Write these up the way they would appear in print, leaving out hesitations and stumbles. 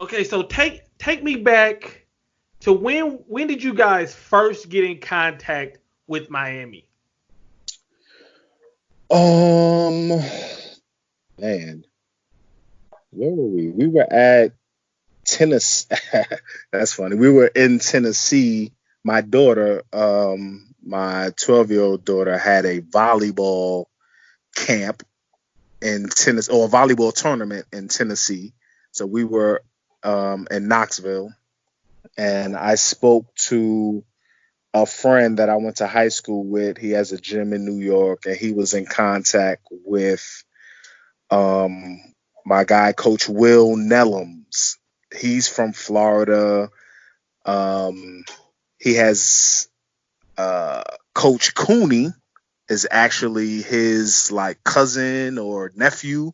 Okay, so take me back to when did you guys first get in contact with Miami? Um, Man, where were we? We were at Tennessee. That's funny. We were in Tennessee. My daughter, my 12-year-old daughter, had a volleyball camp in Tennessee, or a volleyball tournament in Tennessee. So we were in Knoxville, and I spoke to a friend that I went to high school with. He has a gym in New York, and he was in contact with um, my guy, Coach Will Nellums. He's from Florida. Um, he has Coach Cooney is actually his like cousin or nephew,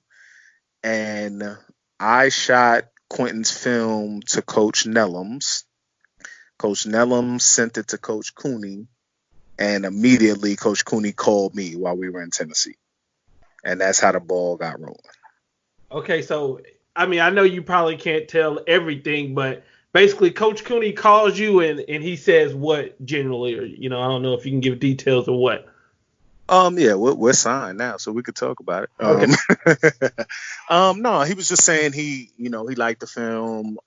and I shot Quentin's film to Coach Nellums. Coach Nellums sent it to Coach Cooney, and immediately Coach Cooney called me while we were in Tennessee, and that's how the ball got rolling. Okay, so I mean, I know you probably can't tell everything, but basically, Coach Cooney calls you and he says what generally, or I don't know if you can give details or what. Yeah, we're signed now, so we could talk about it. Okay, No, he was just saying he liked the film.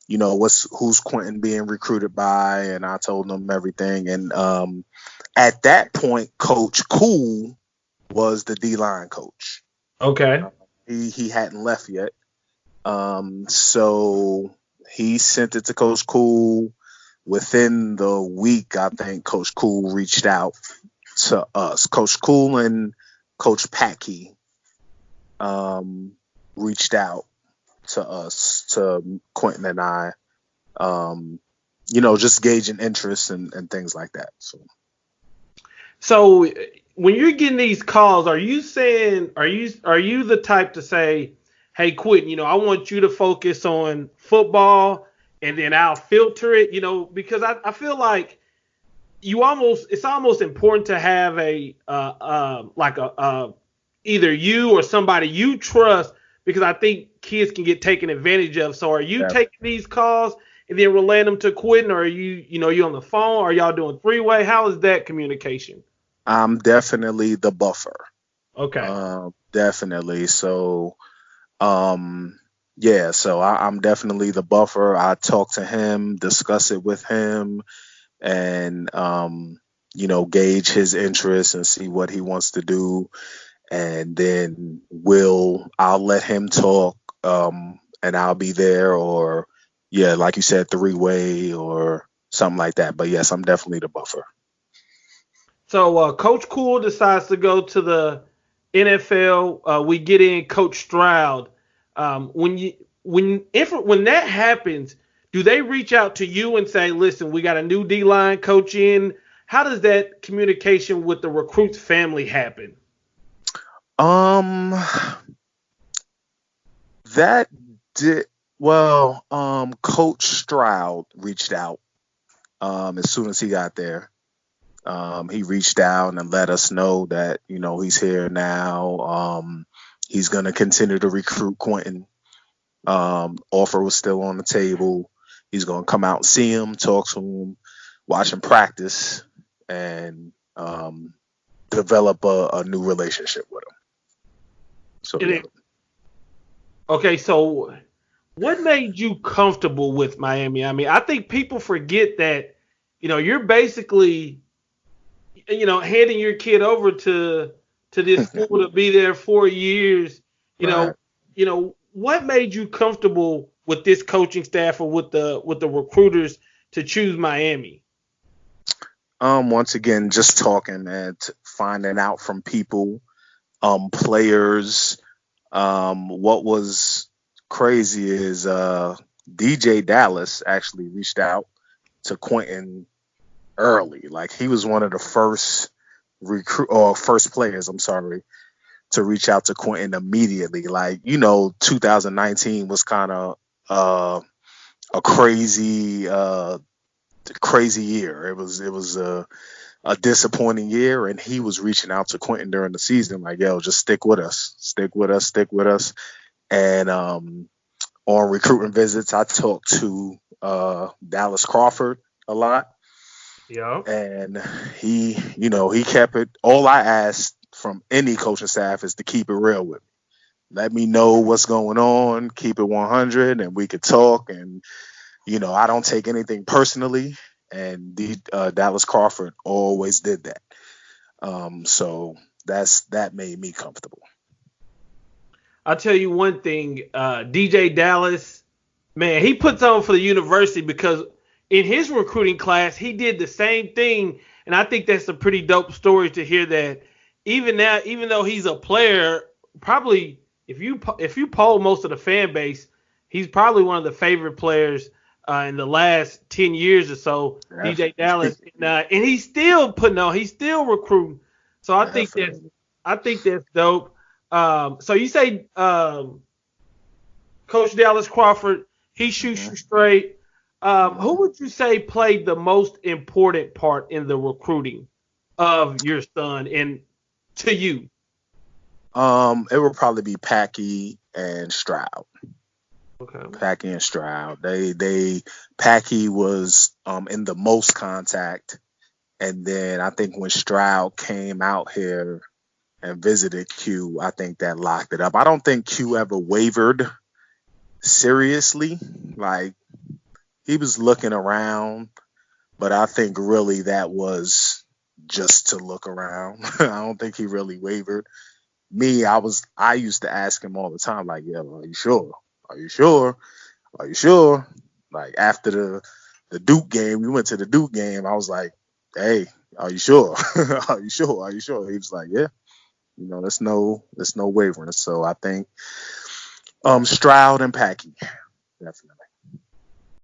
Who's Quentin being recruited by, and I told him everything. And at that point, Coach Cool was the D line coach. okay. He hadn't left yet. So he sent it to Coach Cool. Within the week, I think Coach Cool reached out to us. Coach Cool and Coach Packy reached out to us, to Quentin and I, just gauging interest and things like that. So when you're getting these calls, are you saying are you the type to say, "Hey, Quentin, I want you to focus on football, and then I'll filter it," because I feel like it's almost important to have a like a either you or somebody you trust, because I think kids can get taken advantage of. So are you Yeah. taking these calls and then relaying them to Quentin, or are you on the phone? Are y'all doing three-way? How is that communication? I'm definitely the buffer. Okay. Definitely. So, yeah, so I'm definitely the buffer. I talk to him, discuss it with him, and gauge his interest and see what he wants to do, and then I'll let him talk, and I'll be there, or yeah, like you said, three-way or something like that. But yes, I'm definitely the buffer. So Coach Cool decides to go to the NFL. We get in Coach Stroud. When that happens, do they reach out to you and say, "Listen, we got a new D line coach in"? How does that communication with the recruit's family happen? Um, that did well. Coach Stroud reached out as soon as he got there. He reached out and let us know that he's here now. He's gonna continue to recruit Quentin. Offer was still on the table. He's gonna come out and see him, talk to him, watch him practice, and develop a new relationship with him. So And yeah. okay, so what made you comfortable with Miami? I mean, I think people forget that, you're basically, handing your kid over to this school to be there 4 years. You know, Right. what made you comfortable with this coaching staff or with the recruiters to choose Miami? Once again, just talking and finding out from people, players. What was crazy is DJ Dallas actually reached out to Quentin early. Like he was one of the first players, I'm sorry, to reach out to Quentin immediately. Like, 2019 was kind of a crazy year. It was a disappointing year, and he was reaching out to Quentin during the season, like, "Yo, just stick with us, stick with us, stick with us." And on recruiting visits, I talked to Dallas Crawford a lot, Yeah. and he kept it. All I asked from any coaching staff is to keep it real with me. Let me know what's going on, keep it 100, and we could talk. And I don't take anything personally, and the Dallas Crawford always did that. So that made me comfortable. I'll tell you one thing, DJ Dallas, man, he puts on for the university because in his recruiting class, he did the same thing. And I think that's a pretty dope story to hear that even now, even though he's a player, probably if you poll most of the fan base, he's probably one of the favorite players in the last 10 years or so, DJ Dallas. And he's still putting on, he's still recruiting. So I think that's dope. So you say Coach Dallas Crawford, he shoots you straight. Who would you say played the most important part in the recruiting of your son and to you? It would probably be Packy and Stroud. Okay. Packy and Stroud. Packy was in the most contact, and then I think when Stroud came out here and visited Q, I think that locked it up. I don't think Q ever wavered seriously. Like, he was looking around, but I think really that was just to look around. I don't think he really wavered. Me, I used to ask him all the time, like, "Yeah, are you sure? Are you sure? Are you sure?" Like, after the Duke game, we went to the Duke game. I was like, "Hey, are you sure? Are you sure? Are you sure?" He was like, "Yeah. There's no wavering." So I think Stroud and Packy, definitely.